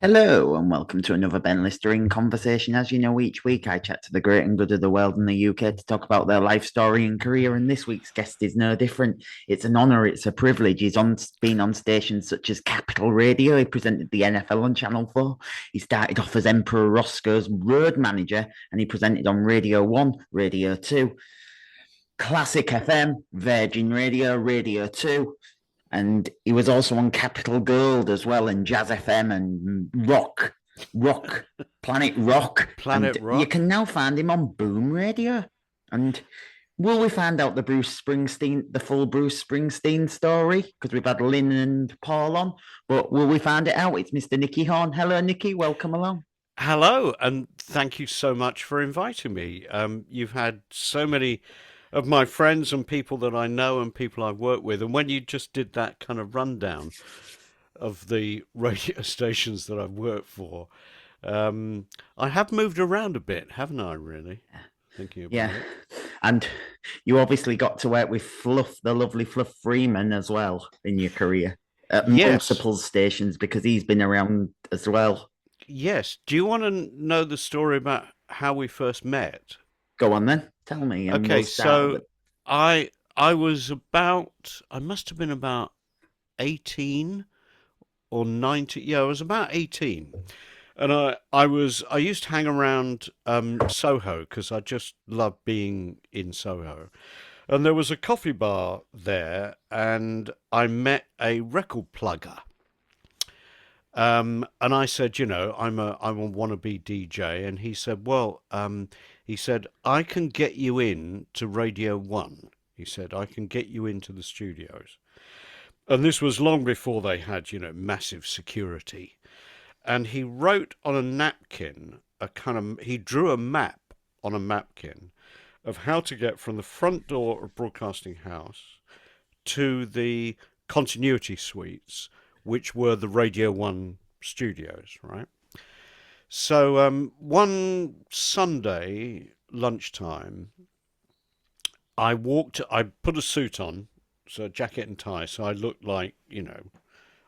Hello and welcome to another Ben Listering conversation. As you know, each week I chat to the great and good of the world in the UK to talk about their life story and career. And this week's guest is no different. It's an honour, it's a privilege. Been on stations such as Capital Radio. He presented the NFL on Channel 4. He started off as Emperor Rosko's road manager and he presented on Radio 1, Radio 2, Classic FM, Virgin Radio, Radio 2. And he was also on Capital Gold as well, and Jazz FM and Rock, Planet Rock. Planet And you Rock. can now find him on Boom Radio. And will we find out the full Bruce Springsteen story? Because we've had Lynn and Paul on, but will we find it out? It's Mr. Nicky Horne. Hello, Nicky. Welcome along. Hello, and thank you so much for inviting me. You've had so many of my friends and people that I know and people I've worked with, and when you just did that kind of rundown of the radio stations that I've worked for, I have moved around a bit, haven't I, really? Thinking Yeah. about it. And you obviously got to work with Fluff, the lovely Fluff Freeman, as well in your career at Yes, multiple stations because he's been around as well. yes. Do you want to know the story about how we first met? Go on then, tell me, and we'll Okay, start at so the. I was about I must have been about 18 or 90. Yeah, I was about 18. And I used to hang around Soho because I just loved being in Soho. And there was a coffee bar there and I met a record plugger. And I said, I'm a wannabe DJ, and he said, he said, I can get you in to Radio One. He said, I can get you into the studios. And this was long before they had, massive security. And he wrote on a napkin he drew a map on a napkin of how to get from the front door of Broadcasting House to the continuity suites, which were the Radio 1 studios, right? So one Sunday lunchtime, I put a suit on, so a jacket and tie, so I looked like,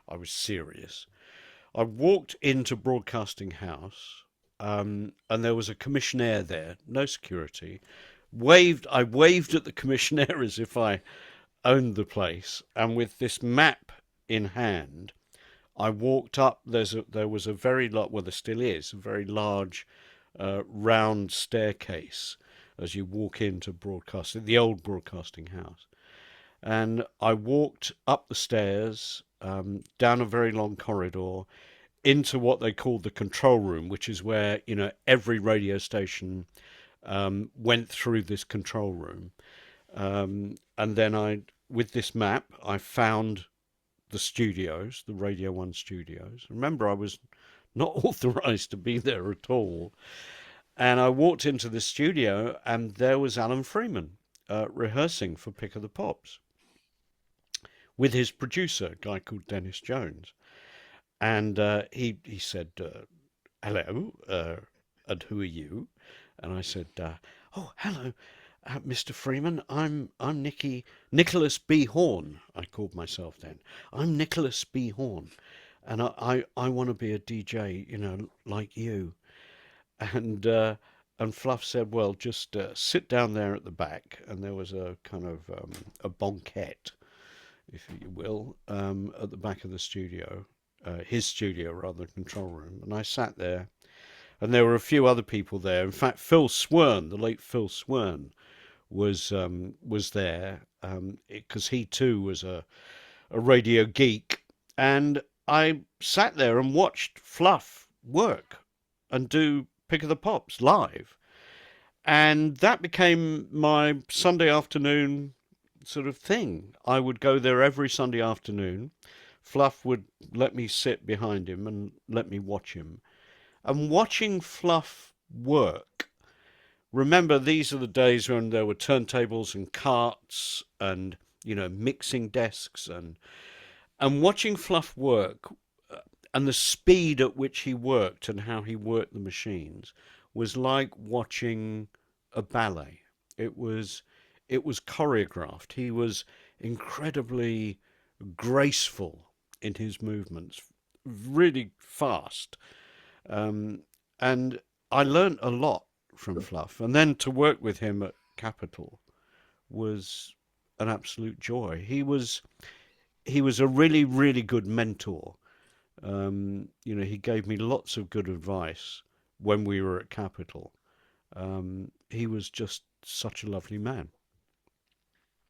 I was serious. I walked into Broadcasting House, and there was a commissionaire there, no security. I waved at the commissionaire as if I owned the place, and with this map in hand, I walked up. There was a very well, there still is a very large, round staircase as you walk into the old Broadcasting House, and I walked up the stairs, down a very long corridor, into what they called the control room, which is where every radio station went through this control room. And then with this map, I found the studios, the Radio 1 studios. Remember, I was not authorized to be there at all. And I walked into the studio, and there was Alan Freeman rehearsing for Pick of the Pops with his producer, a guy called Dennis Jones. And he said, "Hello, and who are you?" And I said, "Oh, hello, Mr. Freeman. I'm Nicholas B. Horne. I called myself then. I'm Nicholas B. Horne, and I want to be a DJ, like you." And Fluff said, "Well, just sit down there at the back." And there was a kind of a banquette, if you will, at the back of the studio, his studio rather, control room. And I sat there, and there were a few other people there. In fact, Phil Swern, the late Phil Swern, was there because he too was a radio geek. And I sat there and watched Fluff work and do Pick of the Pops live. And that became my Sunday afternoon sort of thing. I would go there every Sunday afternoon. Fluff would let me sit behind him and let me watch him. And watching Fluff work, remember these are the days when there were turntables and carts and mixing desks, and watching Fluff work, and the speed at which he worked and how he worked the machines was like watching a ballet. It was it was choreographed. He was incredibly graceful in his movements, really fast. Um, and I learnt a lot from Fluff. And then to work with him at Capital was an absolute joy. He was a really, really good mentor. He gave me lots of good advice when we were at Capital. He was just such a lovely man.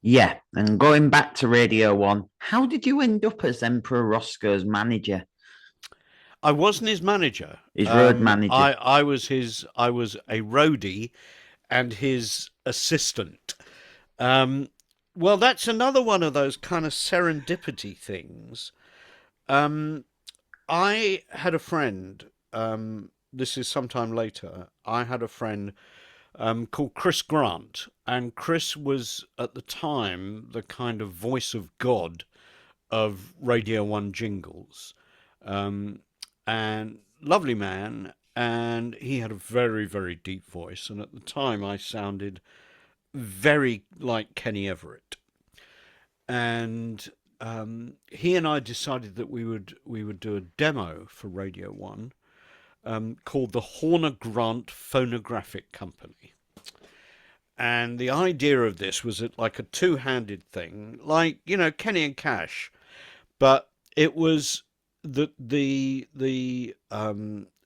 Yeah, and going back to Radio 1, how did you end up as Emperor Roscoe's manager, I wasn't his manager. his road manager? I was a roadie and his assistant. Um, well, that's another one of those kind of serendipity things. Um, I had a friend. This is sometime later. I had a friend called Chris Grant, and Chris was at the time the kind of voice of God of Radio One jingles, um, and lovely man. And he had a very, very deep voice, and at the time I sounded very like Kenny Everett. And he and I decided that we would do a demo for Radio One called the Horne Grant Phonographic Company. And the idea of this was like a two-handed thing, like Kenny and Cash, but it was the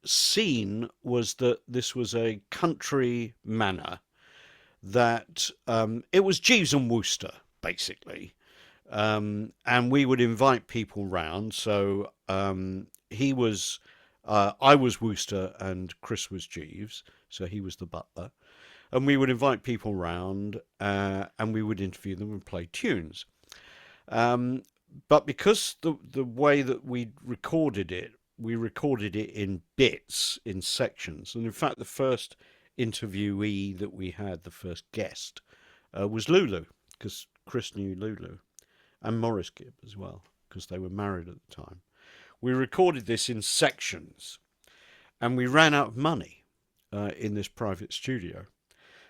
scene was that this was a country manor that it was Jeeves and Wooster basically, and we would invite people round. So I was Wooster and Chris was Jeeves, so he was the butler, and we would invite people round and we would interview them and play tunes. Um, but because the way that we recorded it in bits, in sections, and in fact, the first interviewee that we had, the first guest, was Lulu, because Chris knew Lulu, and Morris Gibb as well, because they were married at the time. We recorded this in sections, and we ran out of money in this private studio.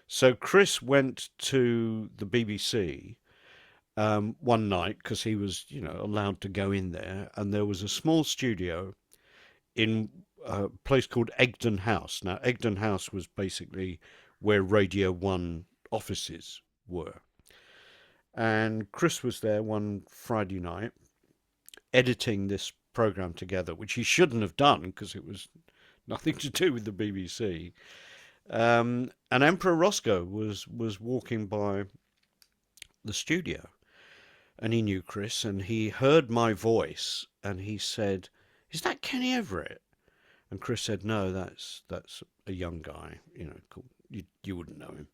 So Chris went to the BBC one night because he was, allowed to go in there, and there was a small studio in a place called Egdon House. Now, Egdon House was basically where Radio One offices were, and Chris was there one Friday night editing this program together, which he shouldn't have done because it was nothing to do with the BBC. And Emperor Roscoe was walking by the studio, and he knew Chris, and he heard my voice, and he said, "Is that Kenny Everett?" And Chris said, "No, that's a young guy, cool. You wouldn't know him."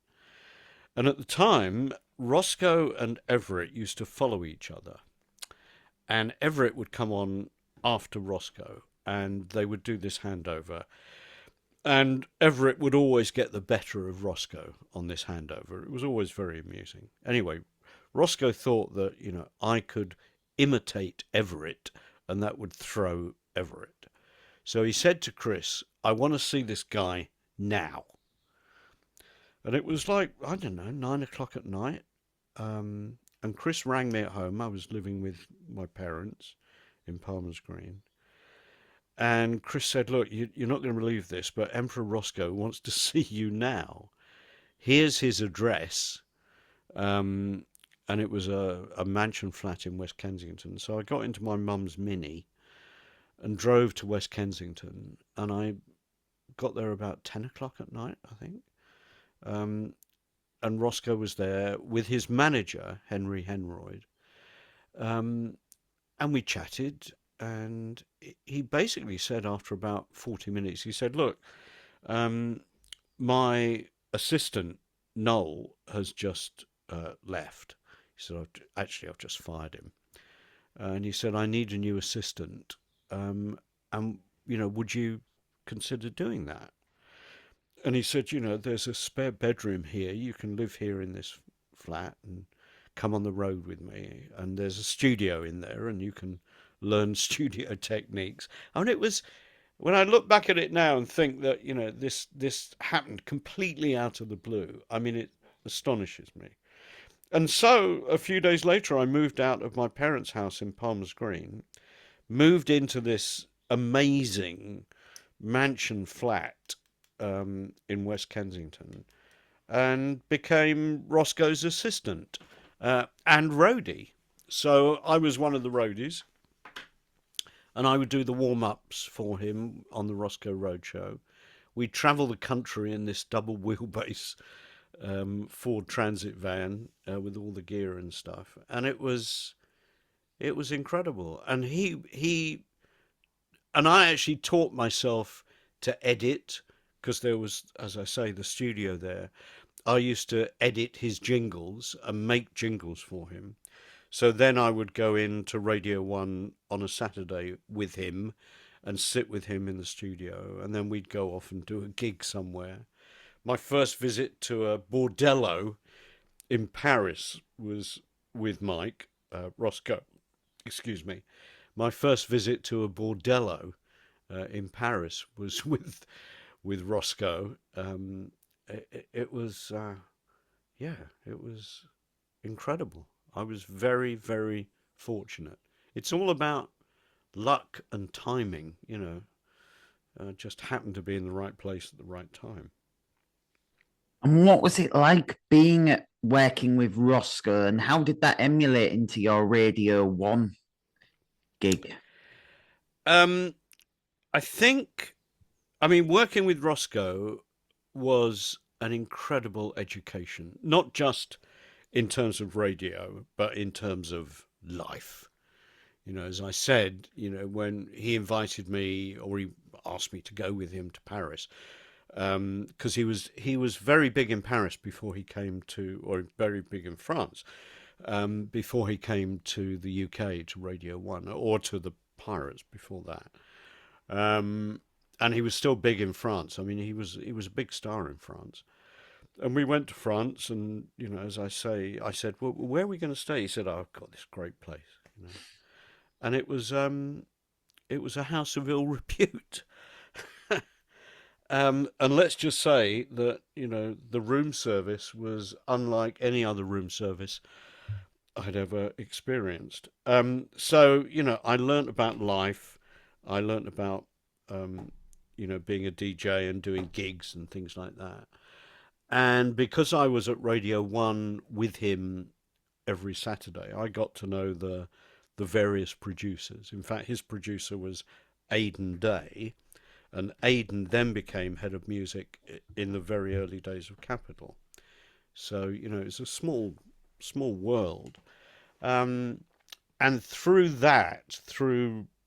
And at the time, Roscoe and Everett used to follow each other, and Everett would come on after Roscoe, and they would do this handover. And Everett would always get the better of Roscoe on this handover. It was always very amusing. Anyway, Roscoe thought that, I could imitate Everett and that would throw Everett. So he said to Chris, "I want to see this guy now." And it was like, I don't know, 9 o'clock at night. And Chris rang me at home. I was living with my parents in Palmer's Green. And Chris said, "Look, you're not going to believe this, but Emperor Roscoe wants to see you now. Here's his address." And it was a mansion flat in West Kensington. So I got into my mum's Mini and drove to West Kensington. And I got there about 10 o'clock at night, I think. And Roscoe was there with his manager, Henry Henroyd. And we chatted. And he basically said after about 40 minutes, he said, "Look, my assistant, Noel, has just left." He said, I've just fired him." And he said, "I need a new assistant. And, would you consider doing that?" And he said, "There's a spare bedroom here. You can live here in this flat and come on the road with me. And there's a studio in there and you can learn studio techniques." And it was, when I look back at it now and think that, this happened completely out of the blue, I mean, it astonishes me. And so a few days later, I moved out of my parents' house in Palmer's Green, moved into this amazing mansion flat in West Kensington, and became Roscoe's assistant and roadie. So I was one of the roadies, and I would do the warm ups for him on the Roscoe Roadshow. We'd travel the country in this double wheelbase Ford Transit van with all the gear and stuff, and it was incredible. And I actually taught myself to edit because there was, as I say, the studio there. I used to edit his jingles and make jingles for him. So then I would go into Radio 1 on a Saturday with him and sit with him in the studio, and then we'd go off and do a gig somewhere. My first visit to a bordello in Paris was with Mike Roscoe. Excuse me. My first visit to a bordello in Paris was with Roscoe. It was yeah, it was incredible. I was very, very fortunate. It's all about luck and timing, just happened to be in the right place at the right time. And what was it like being working with Rosko, and how did that emulate into your Radio 1 gig? Um, I think, I mean, working with Roscoe was an incredible education, not just in terms of radio, but in terms of life. As I said, when he invited me or he asked me to go with him to Paris, because he was very big in Paris before he came to, or very big in France before he came to the UK to Radio One or to the Pirates before that. And he was still big in France. I mean, he was a big star in France. And we went to France, and as I say, I said, "Well, where are we going to stay?" He said, "Oh, I've got this great place," and it was a house of ill repute. And let's just say that the room service was unlike any other room service I'd ever experienced. So I learnt about life. I learnt about being a DJ and doing gigs and things like that. And because I was at Radio One with him every Saturday, I got to know the various producers. In fact, his producer was Aidan Day, and Aidan then became head of music in the very early days of Capitol. So it's a small world. Um, and through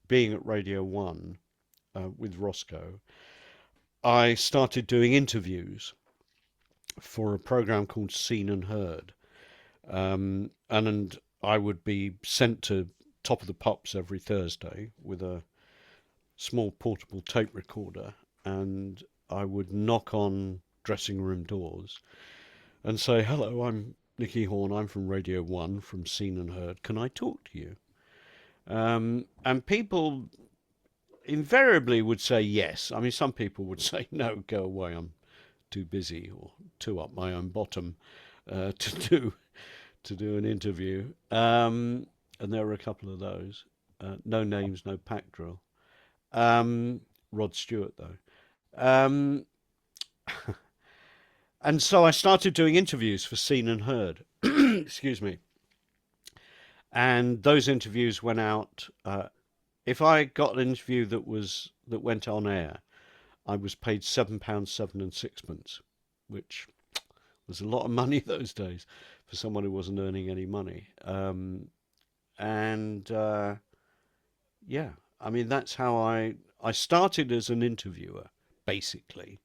being at Radio One with Roscoe, I started doing interviews for a program called Seen and Heard. And I would be sent to Top of the Pops every Thursday with a small portable tape recorder, and I would knock on dressing room doors and say, "Hello, I'm Nicky Horne. I'm from Radio One, from Seen and Heard. Can I talk to you?" And people invariably would say yes. I mean, some people would say, "No, go away. I'm too busy or too up my own bottom to do an interview." And there were a couple of those. No names, no pack drill. Rod Stewart though. Um, and so I started doing interviews for Seen and Heard. Excuse me. And those interviews went out. If I got an interview that went on air, I was paid £7 7 and 6pence, which was a lot of money those days for someone who wasn't earning any money. And yeah, I mean that's how I started as an interviewer basically,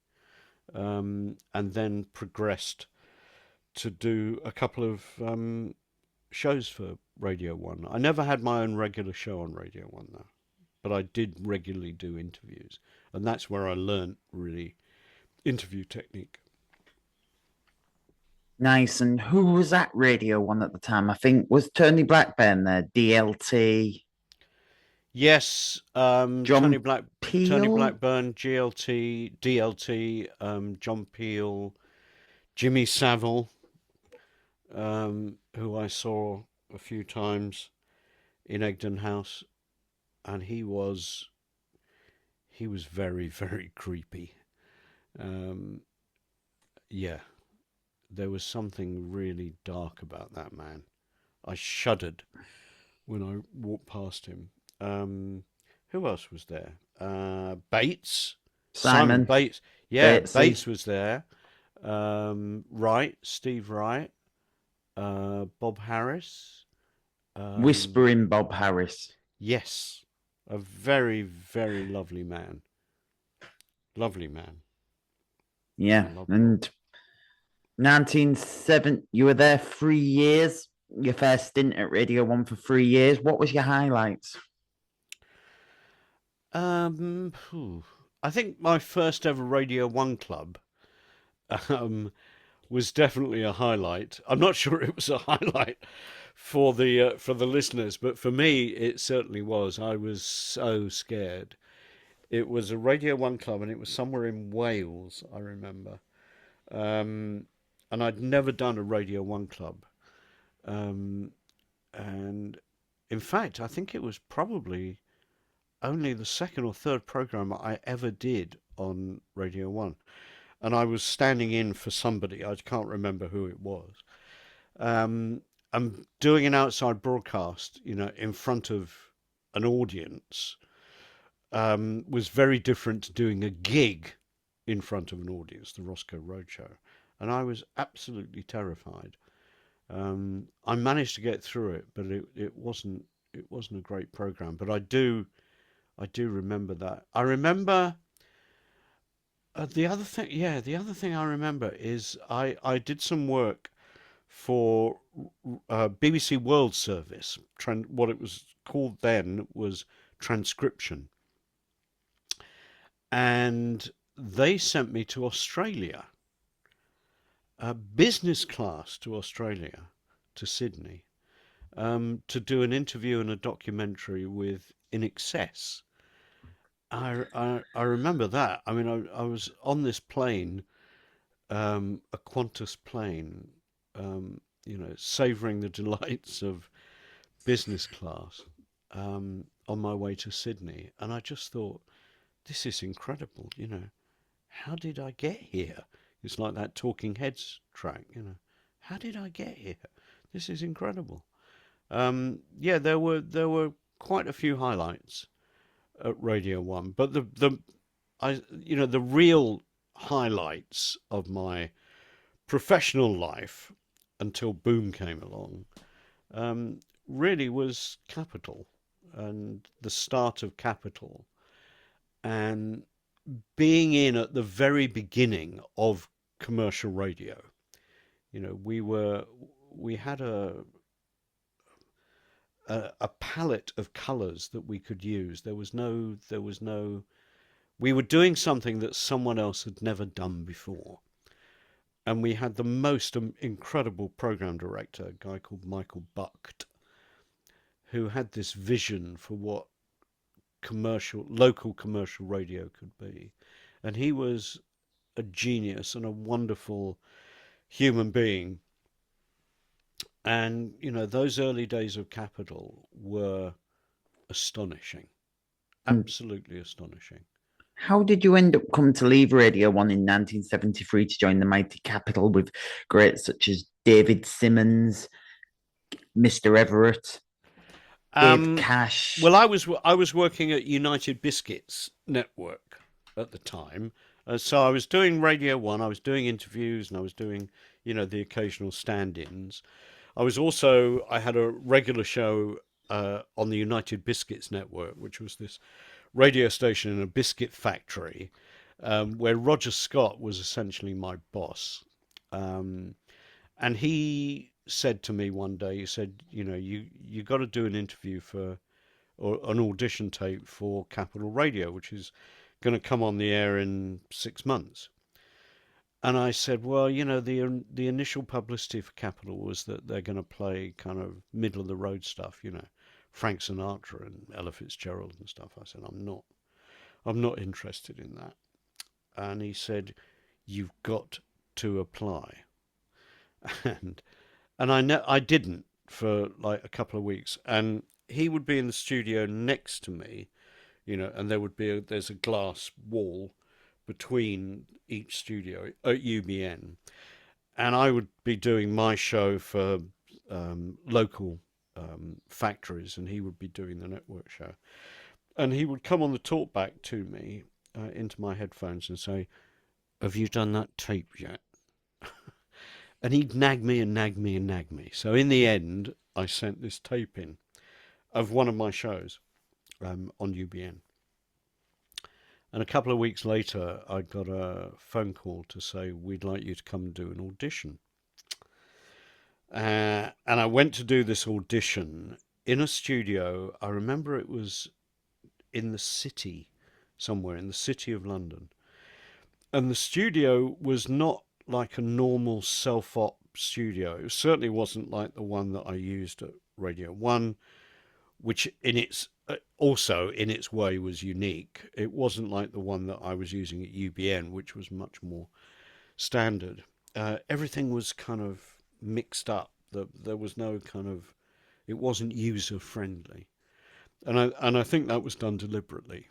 and then progressed to do a couple of shows for Radio One. I never had my own regular show on Radio One though, but I did regularly do interviews, and that's where I learnt really interview technique. Nice. And who was at Radio 1 at the time? I think was Tony Blackburn there, DLT, Yes, John Tony Peel. Blackburn, GLT, DLT, John Peel, Jimmy Savile, who I saw a few times in Egdon House, and he was very, very creepy. Um, yeah, there was something really dark about that man. I shuddered when I walked past him. Um, who else was there? Bates, Simon Simon Bates. Yeah, Batesy, Bates was there. Wright, Steve Wright, Bob Harris. Um, Whispering Bob Harris. yes, a very, very lovely man. Lovely man. Yeah, Lovely. and 1970, you were there 3 years. Your first stint at Radio One for 3 years. What was your highlights? Phew. I think my first ever Radio 1 club um, was definitely a highlight. I'm not sure it was a highlight for the listeners, but for me, it certainly was. I was so scared. It was a Radio 1 club, and it was somewhere in Wales, I remember. Um, and I'd never done a Radio 1 club. Um, and in fact, I think it was probably only the second or third program I ever did on Radio 1. And I was standing in for somebody, I can't remember who it was. Um, I'm doing an outside broadcast, in front of an audience, was very different to doing a gig in front of an audience, the Rosko Roadshow. And I was absolutely terrified. I managed to get through it, but it wasn't a great program. But I do remember that. I remember the other thing I remember is I did some work for BBC World Service. What it was called then was transcription, and they sent me to Australia, business class to Australia, to Sydney, to do an interview and a documentary with In Excess. I remember that. I mean, I was on this plane, a Qantas plane, savouring the delights of business class, on my way to Sydney, and I just thought, this is incredible. How did I get here? It's like that Talking Heads track. How did I get here? This is incredible. Yeah, there were quite a few highlights at Radio One, but the real highlights of my professional life until Boom came along, really was Capital and the start of Capital, and being in at the very beginning of commercial radio. We had a palette of colours that we could use. There was no. We were doing something that someone else had never done before, and we had the most incredible program director, a guy called Michael Bucht, who had this vision for what local commercial radio could be, and he was a genius and a wonderful human being. And those early days of Capital were astonishing, And absolutely astonishing. how did you end up coming to leave Radio One in 1973 to join the mighty Capital with greats such as David Simmons, Mr. Everett, Dave Um, Cash? well, I was working at United Biscuits Network at the time, so I was doing Radio One. I was doing interviews, and I was doing the occasional stand-ins. I had a regular show on the United Biscuits Network, which was this radio station in a biscuit factory, where Roger Scott was essentially my boss. Um, and he said to me one day, he said, you got to do an interview or an audition tape for Capital Radio, which is going to come on the air in 6 months. And I said, well, the initial publicity for Capital was that they're going to play kind of middle of the road stuff, Frank Sinatra and Ella Fitzgerald and stuff. I said, I'm not interested in that. And he said, you've got to apply. And I didn't for like a couple of weeks. And he would be in the studio next to me, and there's a glass wall between each studio at UBN, and I would be doing my show for local factories, and he would be doing the network show. And he would come on the talkback to me into my headphones and say, "Have you done that tape yet?" And he'd nag me and nag me and nag me. So in the end, I sent this tape in of one of my shows on UBN. And a couple of weeks later, I got a phone call to say, "We'd like you to come and do an audition." And I went to do this audition in a studio. I remember it was in the city, somewhere in the city of London. And the studio was not like a normal self-op studio. It certainly wasn't like the one that I used at Radio 1, which in its also in its way was unique. It wasn't like the one that I was using at UBN, which was much more standard. Everything was kind of mixed up. There was no kind of, it wasn't user friendly, and I think that was done deliberately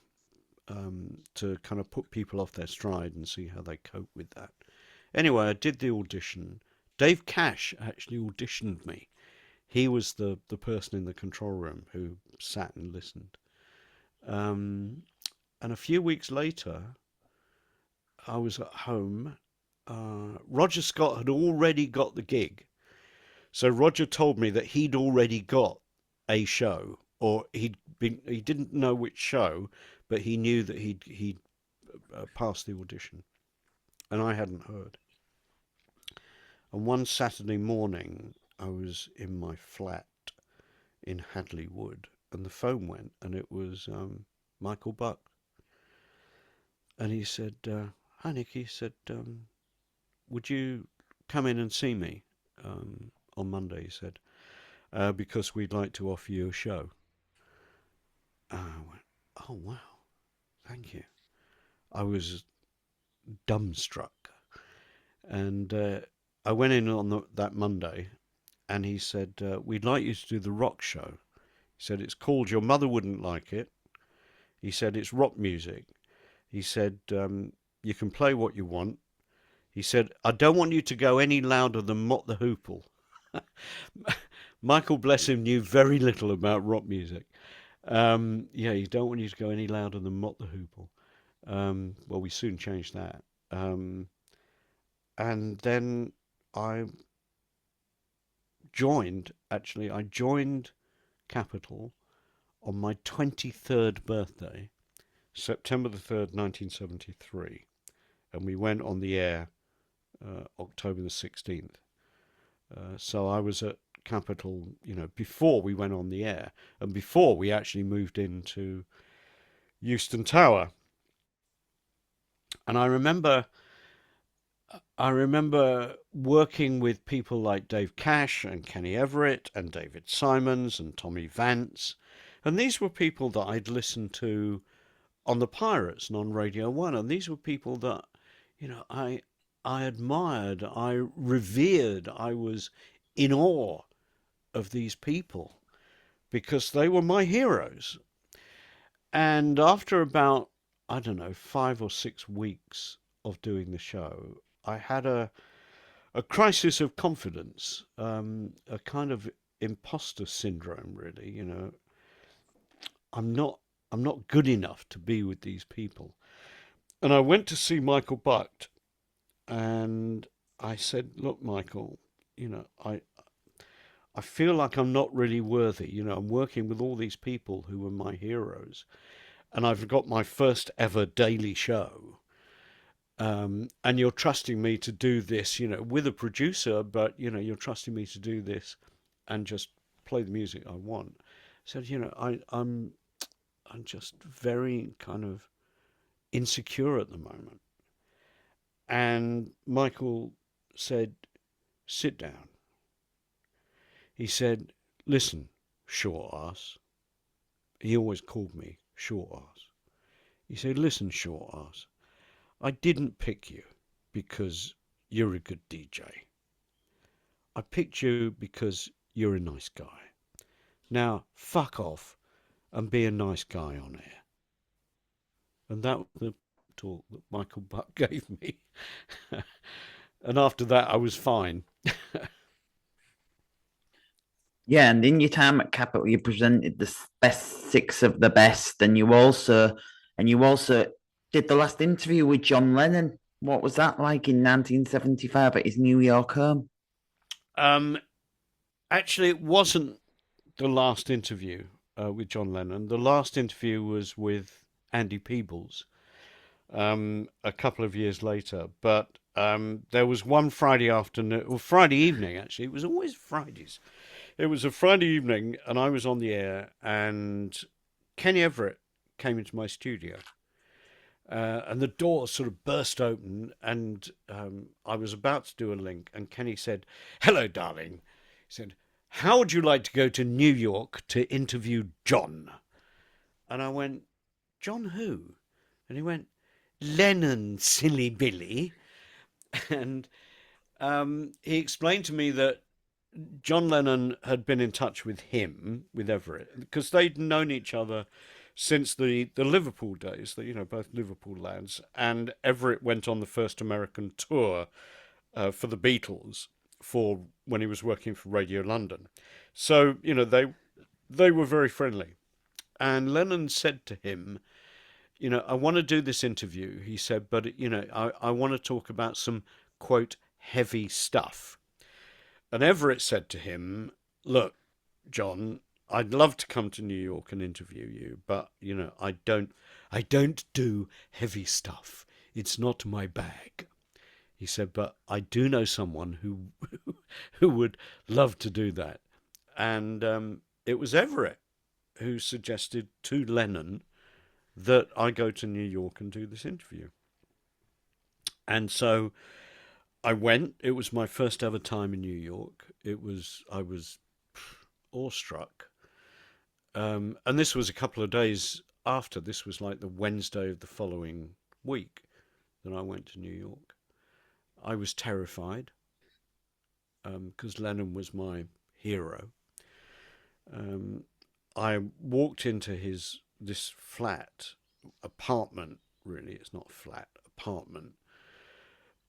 to kind of put people off their stride and see how they cope with that. Anyway, I did the audition. Dave Cash actually auditioned me. He was the person in the control room who sat and listened. And a few weeks later, I was at home. Roger Scott had already got the gig. So Roger told me that he'd already got a show, or he didn't know which show, but he knew that he'd passed the audition, and I hadn't heard. And one Saturday morning, I was in my flat in Hadley Wood, and the phone went, and it was Michael Buck, and he said, "Hi Nicky," he said, "Would you come in and see me on Monday?" He said, "Because we'd like to offer you a show." I went, "Oh wow, thank you." I was dumbstruck, and I went in on that Monday, and he said, "We'd like you to do the rock show." He said, "It's called Your Mother Wouldn't Like It." He said, "It's rock music." He said, "You can play what you want." He said, "I don't want you to go any louder than Mott the Hoople." Michael, bless him, knew very little about rock music. Yeah, you don't want you to go any louder than Mott the Hoople. Well, we soon changed that. And then I I joined Capital on my 23rd birthday, September the 3rd, 1973. And we went on the air October the 16th. So I was at Capital, before we went on the air and before we actually moved into Euston Tower. And I remember working with people like Dave Cash and Kenny Everett and David Simons and Tommy Vance. And these were people that I'd listened to on the Pirates and on Radio 1. And these were people that, I admired, I revered, I was in awe of these people because they were my heroes. And after about, I don't know, 5 or 6 weeks of doing the show, I had a crisis of confidence, a kind of imposter syndrome, really. I'm not I'm not good enough to be with these people. And I went to see Michael Buck, and I said, "Look, Michael, I feel like I'm not really worthy. I'm working with all these people who were my heroes, and I've got my first ever daily show. And you're trusting me to do this, with a producer, but you're trusting me to do this and just play the music I want." So, I'm just very kind of insecure at the moment. And Michael said, "Sit down." He said, "Listen, short ass." He always called me short ass. He said, "Listen, short ass. I didn't pick you because you're a good DJ. I picked you because you're a nice guy. Now, fuck off and be a nice guy on air." And that was the talk that Michael Buck gave me. And after that, I was fine. Yeah, and in your time at Capital, you presented the best six of the best, and you also did the last interview with John Lennon. What was that like in 1975 at his New York home? Um, Actually, it wasn't the last interview with John Lennon. The last interview was with Andy Peebles a couple of years later. But there was one Friday afternoon, or Friday evening, actually. It was always Fridays. It was a Friday evening, and I was on the air, and Kenny Everett came into my studio. And the door sort of burst open, and I was about to do a link, and Kenny said, "Hello, darling." He said, "How would you like to go to New York to interview John?" And I went, "John who?" And he went, "Lennon, silly Billy." And he explained to me that John Lennon had been in touch with him, with Everett, because they'd known each other since the Liverpool days, both Liverpool lads, and Everett went on the first American tour for the Beatles for when he was working for Radio London. So, they were very friendly. And Lennon said to him, "I want to do this interview," he said, "but, I want to talk about some, quote, heavy stuff." And Everett said to him, "Look, John, I'd love to come to New York and interview you, but I don't do heavy stuff. It's not my bag." He said, "But I do know someone who who would love to do that." And it was Everett who suggested to Lennon that I go to New York and do this interview. And so I went. It was my first ever time in New York. I was awestruck. And this was a couple of days after. This was like the Wednesday of the following week that I went to New York. I was terrified because Lennon was my hero. Um, I walked into this flat apartment. Really, it's not flat apartment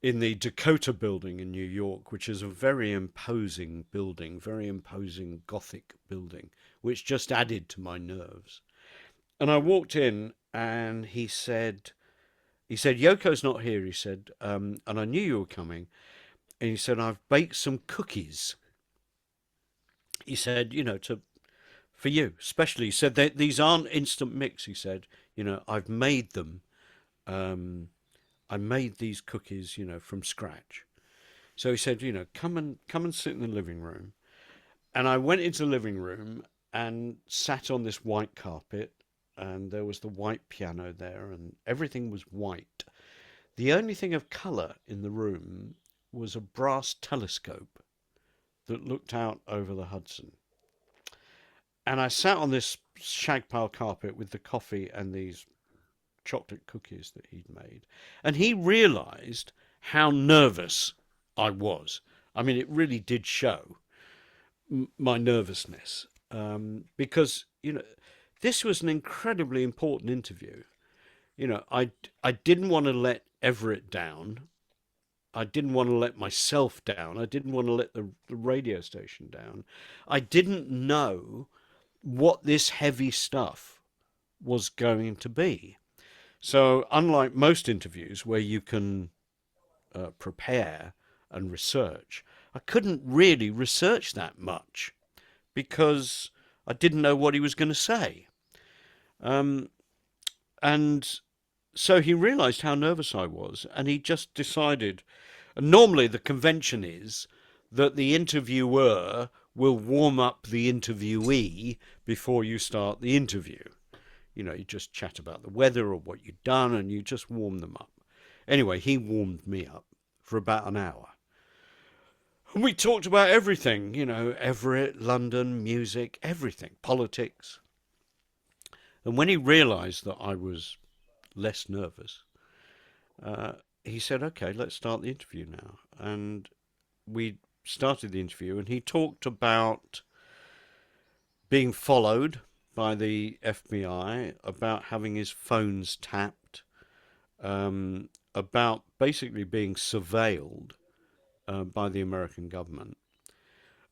in the Dakota building in New York, which is a very imposing building, very imposing Gothic building, which just added to my nerves. And I walked in, and he said, "Yoko's not here." He said, "and I knew you were coming." And he said, "I've baked some cookies." He said, for you, especially. He said that these aren't instant mix. He said, "I've made them. Um, I made these cookies, from scratch." So he said, come and sit in the living room. And I went into the living room and sat on this white carpet, and there was the white piano there, and everything was white. The only thing of colour in the room was a brass telescope that looked out over the Hudson. And I sat on this shag pile carpet with the coffee and these chocolate cookies that he'd made. And he realized how nervous I was. I mean, it really did show my nervousness because, this was an incredibly important interview. I didn't want to let Everett down. I didn't want to let myself down. I didn't want to let the radio station down. I didn't know what this heavy stuff was going to be. So, unlike most interviews where you can prepare and research, I couldn't really research that much because I didn't know what he was going to say. Um, and so he realized how nervous I was, and he just decided. And normally, the convention is that the interviewer will warm up the interviewee before you start the interview. You just chat about the weather or what you'd done, and you just warm them up. Anyway, he warmed me up for about an hour. And we talked about everything, Everett, London, music, everything, politics. And when he realised that I was less nervous, he said, "Okay, let's start the interview now." And we started the interview, and he talked about being followed by the FBI, about having his phones tapped, about basically being surveilled by the American government.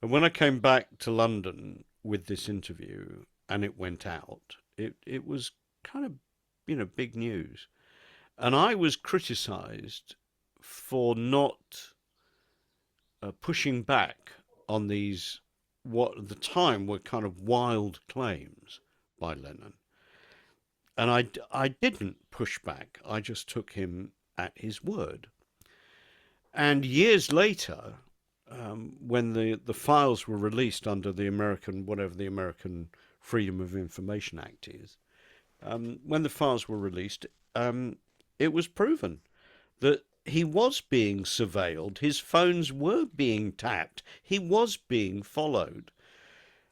And when I came back to London with this interview and it went out, it was kind of, big news. And I was criticised for not pushing back on these, what at the time were kind of wild claims by Lennon. And I didn't push back, I just took him at his word. And years later, when the files were released under the American, whatever the American Freedom of Information Act is, when the files were released, it was proven that he was being surveilled, his phones were being tapped, he was being followed.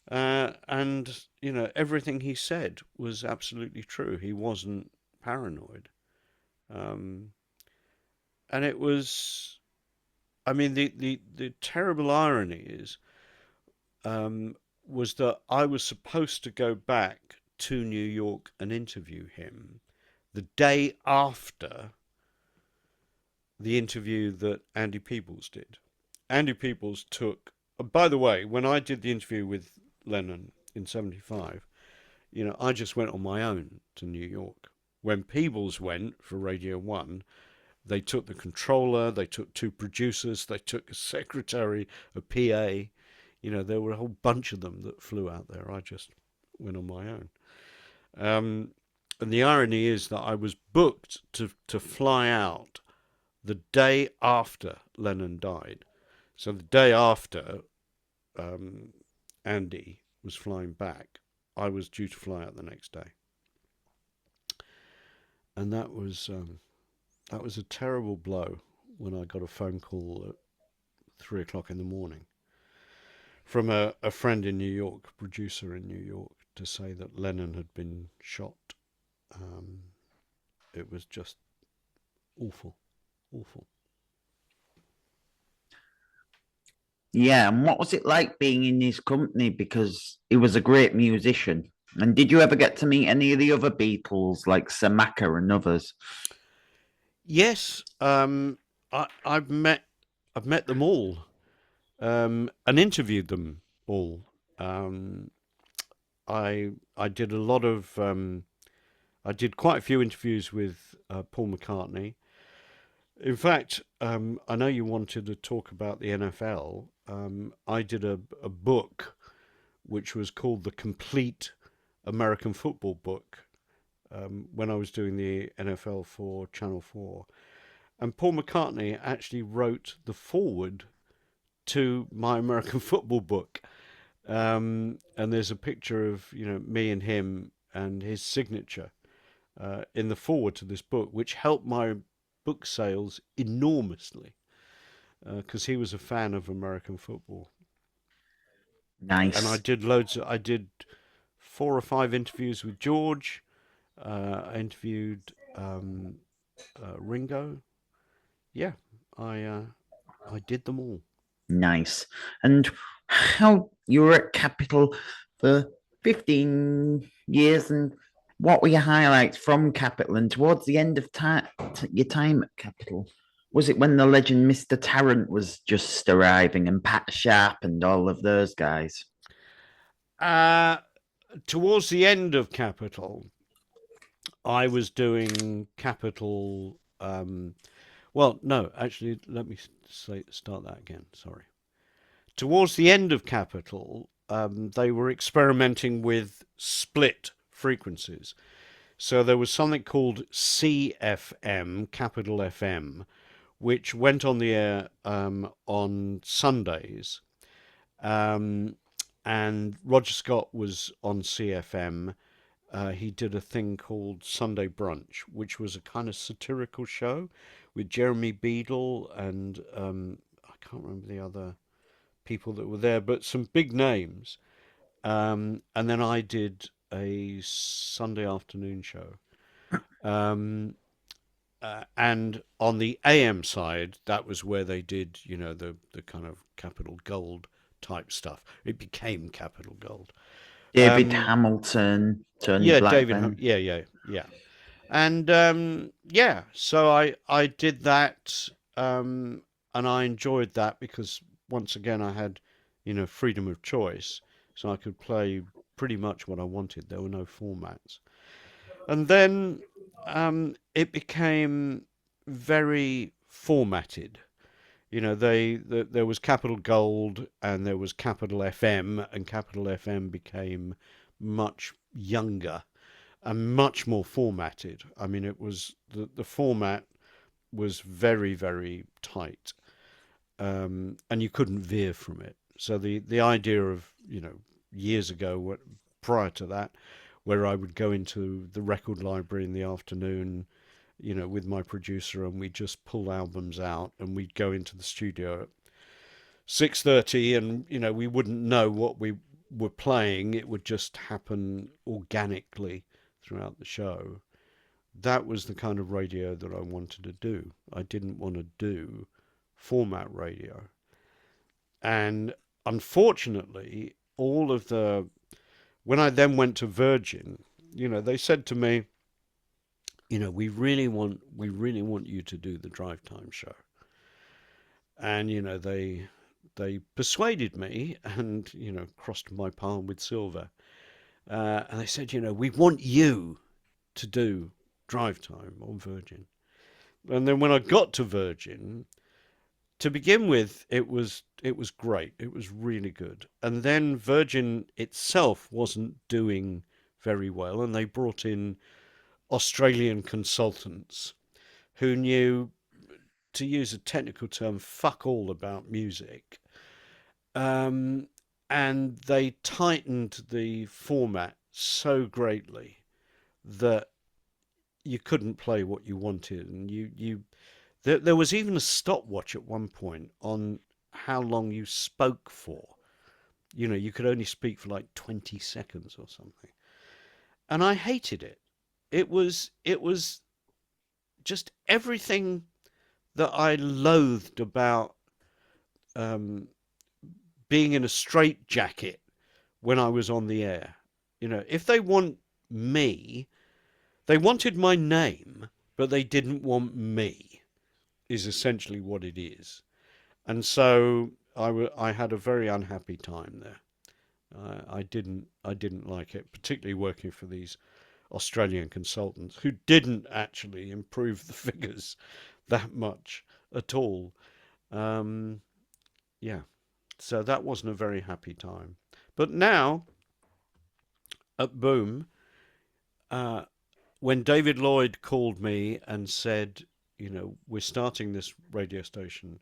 And, everything he said was absolutely true. He wasn't paranoid. Um, and it was, I mean, the terrible irony is, um, was that I was supposed to go back to New York and interview him the day after the interview that Andy Peebles did. Andy Peebles took, by the way, when I did the interview with Lennon in 75, I just went on my own to New York. When Peebles went for Radio 1, they took the controller, they took two producers, they took a secretary, a PA. There were a whole bunch of them that flew out there. I just went on my own. Um, and the irony is that I was booked to fly out the day after Lennon died. So the day after um, Andy was flying back, I was due to fly out the next day, and that was a terrible blow when I got a phone call at 3 o'clock in the morning from a friend in New York, producer in New York, to say that Lennon had been shot. Um, it was just awful, awful. Yeah, and what was it like being in his company? Because he was a great musician. And did you ever get to meet any of the other Beatles, like Samaka and others? Yes, I've met them all, and interviewed them all. Um, I did a lot of I did quite a few interviews with Paul McCartney. In fact, I know you wanted to talk about the NFL. I did a book which was called The Complete American Football Book when I was doing the NFL for Channel 4. And Paul McCartney actually wrote the foreword to my American football book. And there's a picture of me and him and his signature in the foreword to this book, which helped my book sales enormously because he was a fan of American football. And I Nice. did loads. I did 4 or 5 interviews with George. I interviewed Ringo. Yeah, I did them all. Nice. And how you were at Capital for 15 years, and what were your highlights from Capital and towards the end of your time at Capital? Was it when the legend Mr. Tarrant was just arriving and Pat Sharp and all of those guys? Uh, Towards the end of Capital, I was doing Capital. Well, no, actually, let me start that again. Sorry. Towards the end of Capital, they were experimenting with split frequencies. So there was something called CFM, Capital FM, which went on the air on Sundays. Um, and Roger Scott was on CFM. He did a thing called Sunday Brunch, which was a kind of satirical show with Jeremy Beadle and I can't remember the other people that were there, but some big names. And then I did a Sunday afternoon show. Um, and on the AM side, that was where they did, the kind of Capital Gold type stuff. It became Capital Gold. David Um, Hamilton, Tony yeah, David. Blackburn. Yeah, yeah, yeah. And yeah, so I did that, and I enjoyed that because once again I had, freedom of choice, so I could play pretty much what I wanted. There were no formats. And then it became very formatted. There was Capital Gold and there was Capital FM, and Capital FM became much younger and much more formatted. I mean, it was the format was very, very tight, and you couldn't veer from it. So the idea of, years ago, prior to that, where I would go into the record library in the afternoon, with my producer, and we'd just pull albums out, and we'd go into the studio at 6:30, and we wouldn't know what we were playing. It would just happen organically throughout the show. That was the kind of radio that I wanted to do. I didn't want to do format radio. And unfortunately, all of the when I then went to Virgin, they said to me, we really want you to do the drive time show. And they persuaded me, and crossed my palm with silver. And they said, we want you to do drive time on Virgin. And then when I got to Virgin, to begin with, it was great. It was really good. And then Virgin itself wasn't doing very well, and they brought in Australian consultants who knew, to use a technical term, fuck all about music. Um, and they tightened the format so greatly that you couldn't play what you wanted, and there was even a stopwatch at one point on how long you spoke for. You could only speak for like 20 seconds or something. And I hated it. It was just everything that I loathed about um, being in a straitjacket when I was on the air. If they want me, they wanted my name, but they didn't want me, is essentially what it is. And so I had a very unhappy time there. I didn't like it, particularly working for these Australian consultants who didn't actually improve the figures that much at all. Um, yeah, so that wasn't a very happy time. But now at Boom, uh, when David Lloyd called me and said, we're starting this radio station,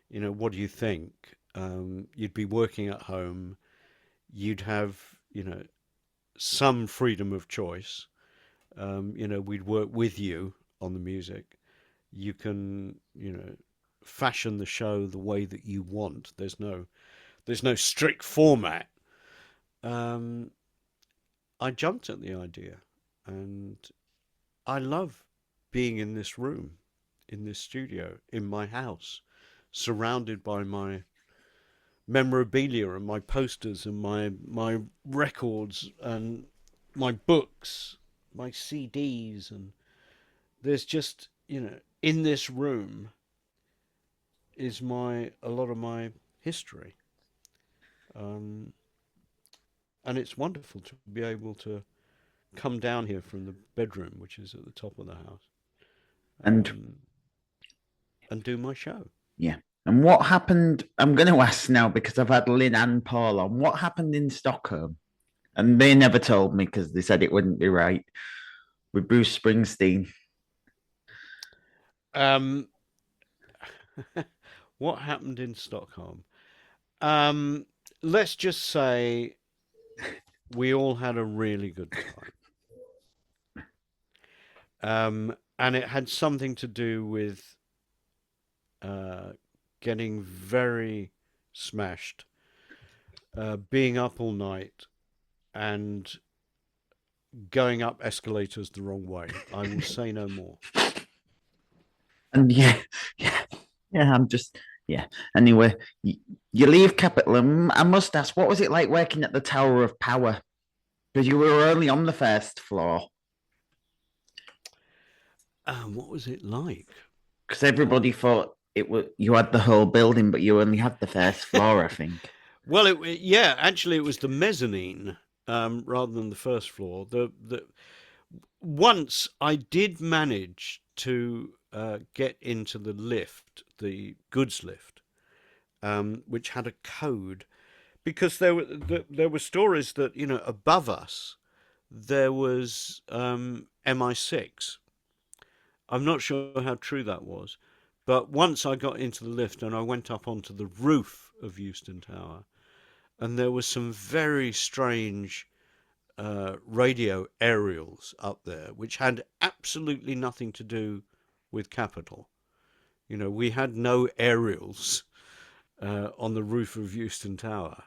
what do you think? You'd be working at home, you'd have, some freedom of choice. We'd work with you on the music. You can, fashion the show the way that you want. There's no strict format. Um, I jumped at the idea, and I love being in this room, in this studio, in my house, surrounded by my memorabilia and my posters and my records and my books, my CDs, and there's just, in this room is my a lot of my history. Um, and it's wonderful to be able to come down here from the bedroom, which is at the top of the house, And um, and do my show. yeah. And what happened? I'm going to ask now because I've had Lynn and Paul on. What happened in Stockholm? And they never told me because they said it wouldn't be right with Bruce Springsteen. Um, what happened in Stockholm? Um, let's just say we all had a really good time. And it had something to do with uh, getting very smashed, being up all night, and going up escalators the wrong way. I will say no more. And yeah, yeah, yeah, I'm just, yeah. Anyway, you leave Capital. I must ask, what was it like working at the Tower of Power? Because you were only on the first floor. What was it like? Because everybody thought it was you had the whole building, but you only had the first floor, I think. Well, yeah, actually, it was the mezzanine rather than the first floor. The once I did manage to get into the lift, the goods lift, which had a code, because there were stories that above us there was MI6. I'm not sure how true that was, but once I got into the lift and I went up onto the roof of Euston Tower, and there was some very strange radio aerials up there, which had absolutely nothing to do with Capital. We had no aerials on the roof of Euston Tower,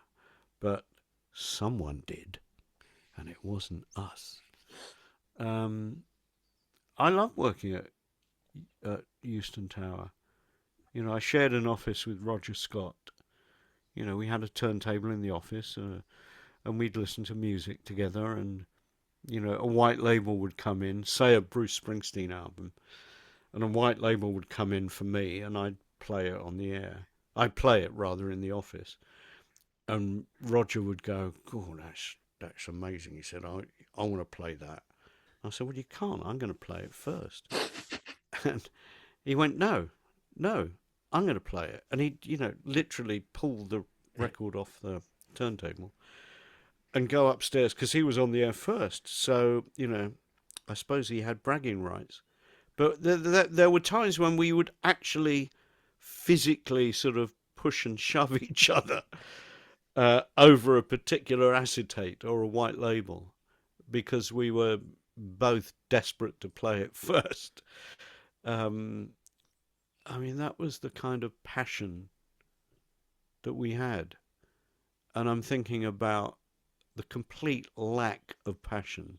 but someone did, and it wasn't us. Um, I love working at Euston Tower. I shared an office with Roger Scott. We had a turntable in the office, and we'd listen to music together, and a white label would come in, say a Bruce Springsteen album, and a white label would come in for me, and I'd play it on the air. I'd play it rather in the office, and Roger would go, "Oh, that's amazing." He said, "I want to play that." I said, "Well, you can't. I'm going to play it first." And he went, "No, no, I'm going to play it." And he, literally pulled the record off the turntable and go upstairs because he was on the air first. So, I suppose he had bragging rights. But there were times when we would actually physically sort of push and shove each other over a particular acetate or a white label because we were both desperate to play it first. Um, I mean, that was the kind of passion that we had. And I'm thinking about the complete lack of passion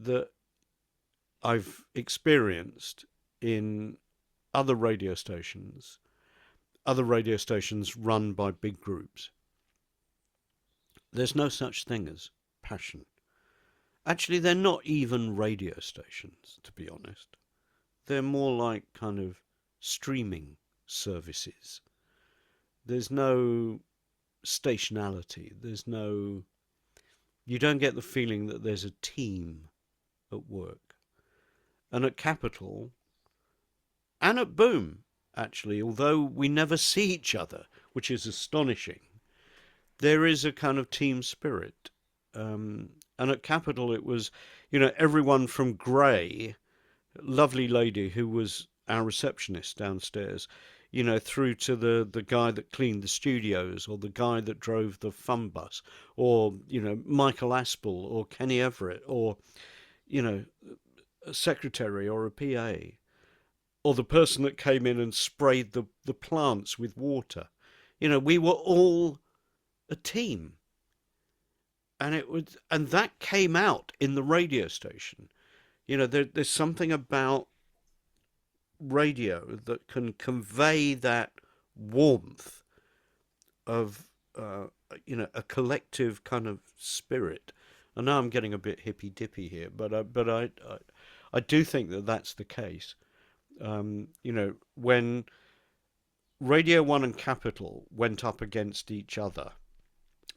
that I've experienced in other radio stations run by big groups. There's no such thing as passion. Actually, they're not even radio stations, to be honest. They're more like kind of streaming services. There's no stationality. You don't get the feeling that there's a team at work. And at Capital, and at Boom, actually, although we never see each other, which is astonishing, there is a kind of team spirit. And at Capital, it was, everyone from Gray, lovely lady who was our receptionist downstairs, through to the guy that cleaned the studios, or the guy that drove the fun bus, or, Michael Aspel, or Kenny Everett, or, a secretary or a PA, or the person that came in and sprayed the plants with water. We were all a team. And that came out in the radio station. There's something about radio that can convey that warmth of a collective kind of spirit. I know I'm getting a bit hippy dippy here, but I do think that that's the case. When Radio One and Capital went up against each other,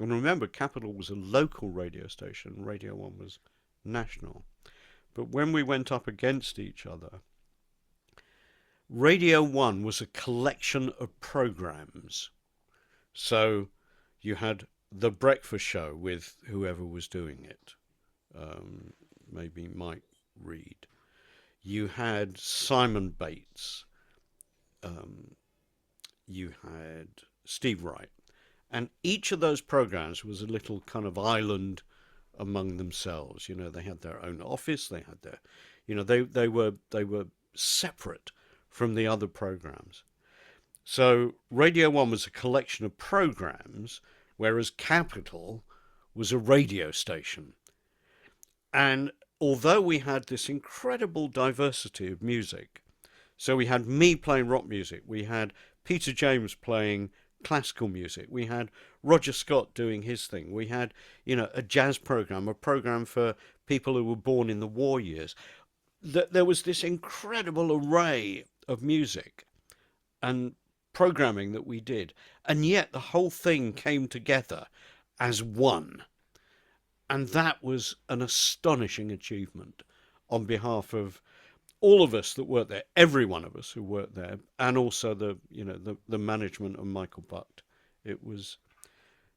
and remember, Capital was a local radio station, Radio One was national. But when we went up against each other, Radio One was a collection of programs. So you had The Breakfast Show with whoever was doing it, maybe Mike Reed. You had Simon Bates. You had Steve Wright. And each of those programs was a little kind of island among themselves. They had their own office. They had their, they were separate from the other programs. So Radio One was a collection of programs, whereas Capital was a radio station. And although we had this incredible diversity of music, so we had me playing rock music, we had Peter James playing classical music, we had Roger Scott doing his thing, we had, a jazz program, a program for people who were born in the war years. that there was this incredible array of music and programming that we did, and yet the whole thing came together as one. And that was an astonishing achievement on behalf of all of us that worked there, every one of us who worked there, and also the management of Michael Butt. It was,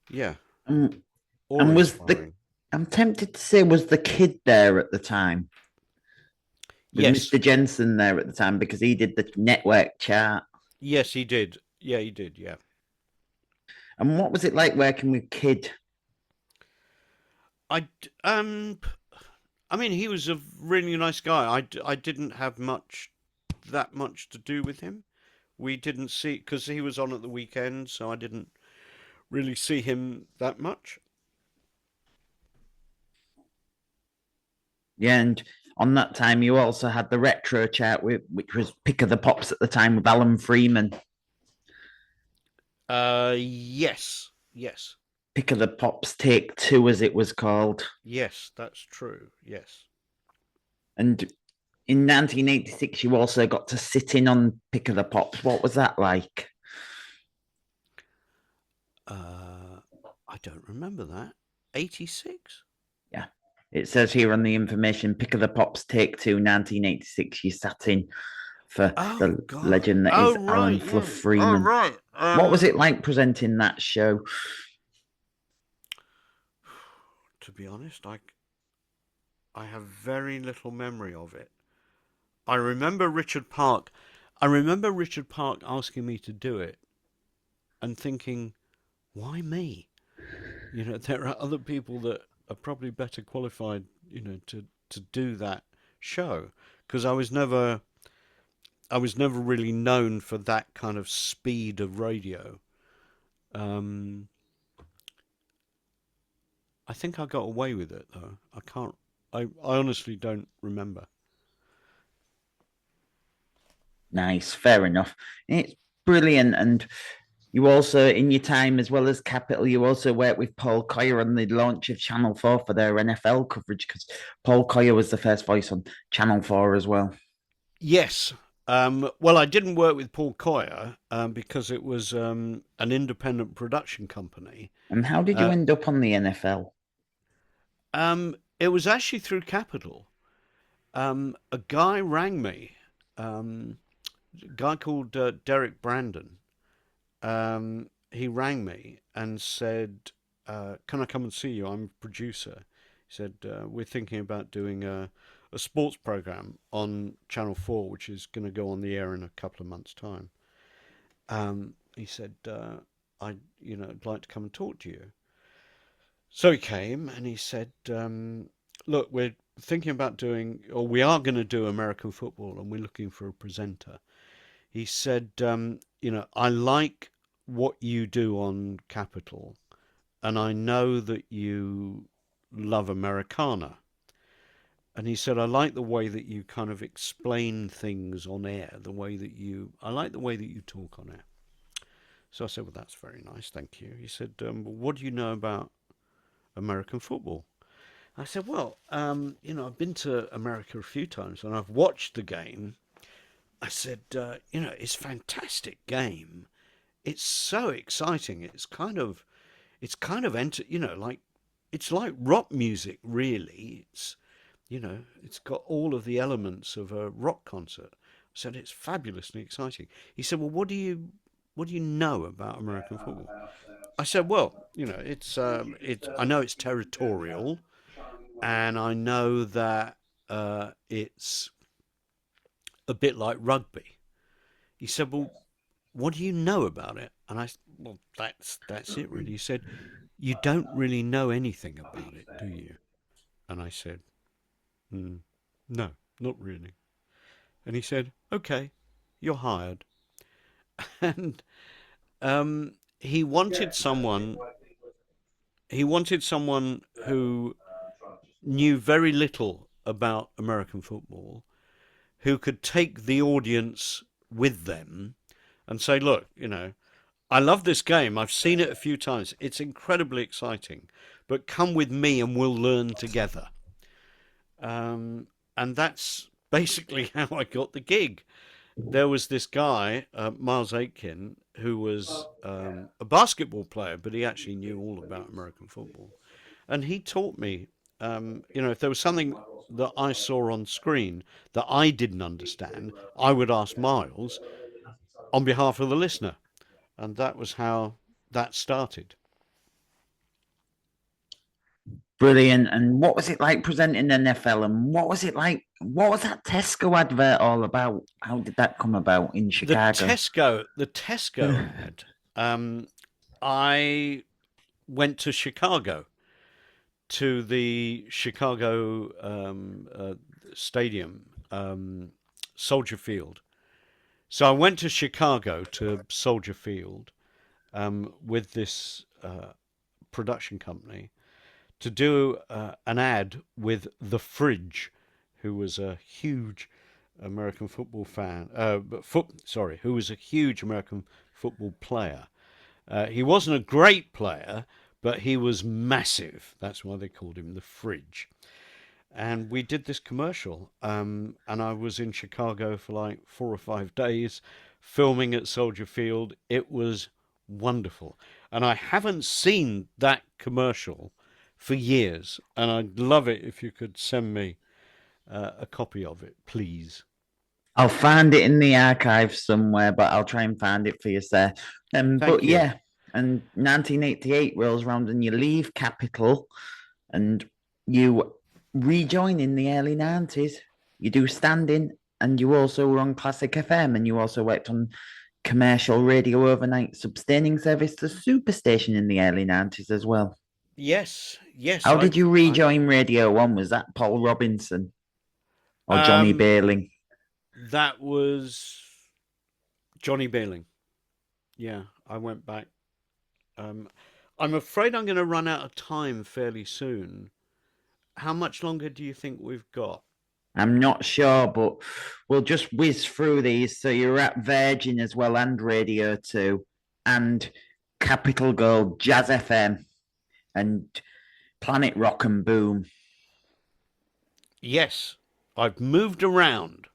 yeah, And, awe and was the, inspiring. I'm tempted to say, was the kid there at the time? Was Yes, Mr. Jensen there at the time because he did the network chart? yes, he did. Yeah, he did. Yeah. And what was it like working with Kid? I I mean, he was a really nice guy. I didn't have that much to do with him. We didn't see because he was on at the weekend, so I didn't really see him that much. Yeah, and on that time you also had the retro chart, which was Pick of the Pops at the time with Alan Freeman. Yes, yes, Pick of the Pops Take Two, as it was called. yes, that's true. Yes. And in 1986, you also got to sit in on Pick of the Pops. What was that like? Uh, I don't remember that. 86? Yeah. It says here on the information, Pick of the Pops Take Two, 1986. You sat in for Oh the God. legend that Oh is right, Alan Fluff yeah. Oh Freeman. right. What was it like presenting that show? To be honest, I have very little memory of it. I remember Richard Park. I remember Richard Park asking me to do it and thinking, why me? There are other people that are probably better qualified, to do that show because I was never really known for that kind of speed of radio. Um, I think I got away with it though. I can't. I honestly don't remember. Nice, fair enough. It's brilliant. And you also, in your time as well as Capital, you also worked with Paul Coyer on the launch of Channel 4 for their NFL coverage because Paul Coyer was the first voice on Channel 4 as well. Yes. Well, I didn't work with Paul Coyer because it was an independent production company. And how did you Uh, end up on the NFL? it was actually through Capital. A guy rang me, a guy called Derek Brandon. He rang me and said, "Can I come and see you? I'm a producer." He said, "We're thinking about doing a sports program on Channel 4, which is going to go on the air in a couple of months' time." He said, I'd like to come and talk to you." So he came and he said, "Look, we're thinking about doing, or we are going to do American football, and we're looking for a presenter." He said, "I like what you do on Capital, and I know that you love Americana." And he said, "I like the way that you kind of explain things on air, I like the way that you talk on air." So I said, "Well, that's very nice, thank you." He said, "Well, what do you know about American football?" I said, "Well, I've been to America a few times and I've watched the game." I said, "It's a fantastic game. It's so exciting. Like it's like rock music, really. It's got all of the elements of a rock concert." I said, "It's fabulously exciting." He said, "Well, what do you know about American football?" I said, "Well, I know it's territorial, and I know that it's a bit like rugby." He said, "Well, what do you know about it?" And I said, "Well, that's it really." He said, "You don't really know anything about it, do you?" And I said, "No, not really." And he said, "Okay, you're hired." And um, he wanted someone. He wanted someone who knew very little about American football, who could take the audience with them and say, "Look, I love this game. I've seen it a few times. It's incredibly exciting, but come with me and we'll learn together." And basically how I got the gig. There was this guy, Miles Aitken, who was a basketball player, but he actually knew all about American football. And he taught me, if there was something that I saw on screen that I didn't understand, I would ask Miles on behalf of the listener. And that was how that started. Brilliant. And what was it like presenting the NFL? And what was it like? What was that Tesco advert all about? How did that come about in The Chicago? Tesco ad. Um, I went to Chicago, to the Chicago stadium, Soldier Field. So I went to Chicago to Soldier Field with this production company to do an ad with The Fridge, who was a huge American football fan, who was a huge American football player. He wasn't a great player, but he was massive. That's why they called him The Fridge. And we did this commercial, and I was in Chicago for like 4 or 5 days filming at Soldier Field. It was wonderful. And I haven't seen that commercial for years, and I'd love it if you could send me a copy of it, please. I'll find it in the archive somewhere, but I'll try and find it for you, sir. But Thank you. yeah, and 1988 rolls around and you leave Capital and you rejoin in the early 90s. You do standing and you also were on Classic FM and you also worked on commercial radio overnight sustaining service to Superstation in the early 90s as well. Yes, yes, How did you I rejoin Radio 1? Was that Paul Robinson or Johnny um, Baling? that was Johnny Baling. Yeah, I went back. Um, I'm afraid I'm going to run out of time fairly soon. How much longer do you think we've got? I'm not sure, but we'll just whiz through these. So you're at Virgin as well and Radio 2 and Capital Gold, Jazz FM and Planet Rock and Boom. Yes, I've moved around.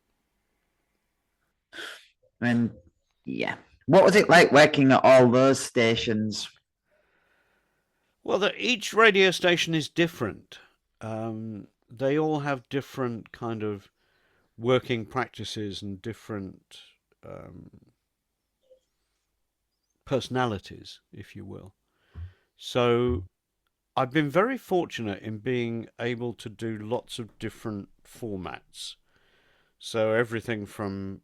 And yeah, what was it like working at all those stations? Well, each radio station is different. They all have different kind of working practices and different um, personalities, if you will. So I've been very fortunate in being able to do lots of different formats. So everything from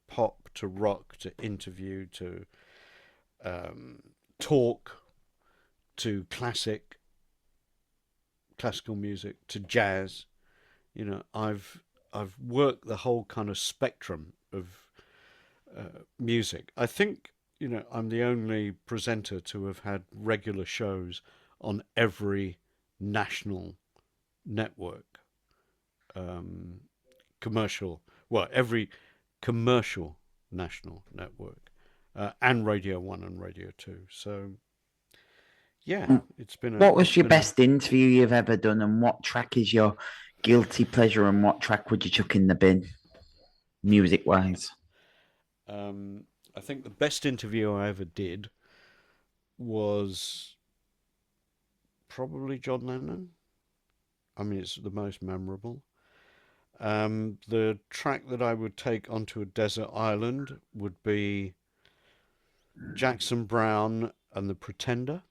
pop to rock to interview to um, talk to classical music to jazz. I've worked the whole kind of spectrum of music. I think I'm the only presenter to have had regular shows on every national network, um, every commercial national network, and Radio One and Radio Two. So yeah, Mm. it's been a What was it's your been a best interview you've ever done, and what track is your guilty pleasure, and what track would you chuck in the bin, music wise? um, I think the best interview I ever did was probably John Lennon. I mean, it's the most memorable. The track that I would take onto a desert island would be Jackson Browne and the Pretender,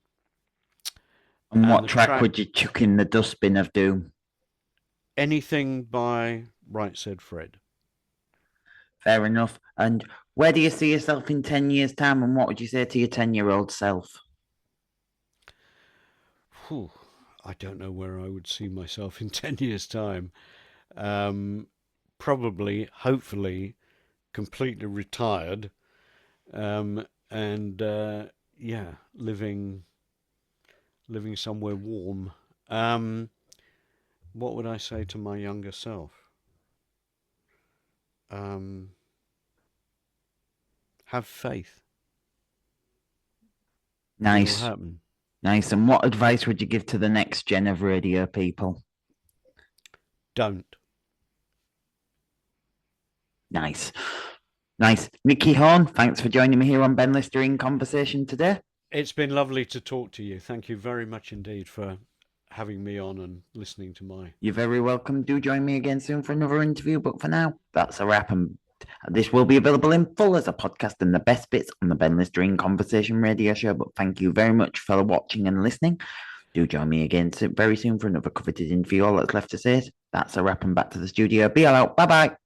And and what the track track would you chuck in the dustbin of doom? anything by Right Said Fred. Fair enough. And where do you see yourself in 10 years' time? And what would you say to your 10-year-old self? Whew, I don't know where I would see myself in 10 years' time. Um, Probably, hopefully, completely retired, and yeah, living somewhere warm. What would I say to my younger self? Um, have faith. It'll Nice. happen. Nice. And what advice would you give to the next gen of radio people? Don't. Nice. Nice. Nicky Horne, thanks for joining me here on Ben Lister in Conversation today. It's been lovely to talk to you. Thank you very much indeed for having me on and listening to my. You're very welcome. Do join me again soon for another interview. But for now, that's a wrap. And this will be available in full as a podcast and the best bits on the Ben Lister in Conversation radio show. But thank you very much for watching and listening. Do join me again very soon for another coveted interview. All that's left to say is that's a wrap and back to the studio. Be all out. Bye bye.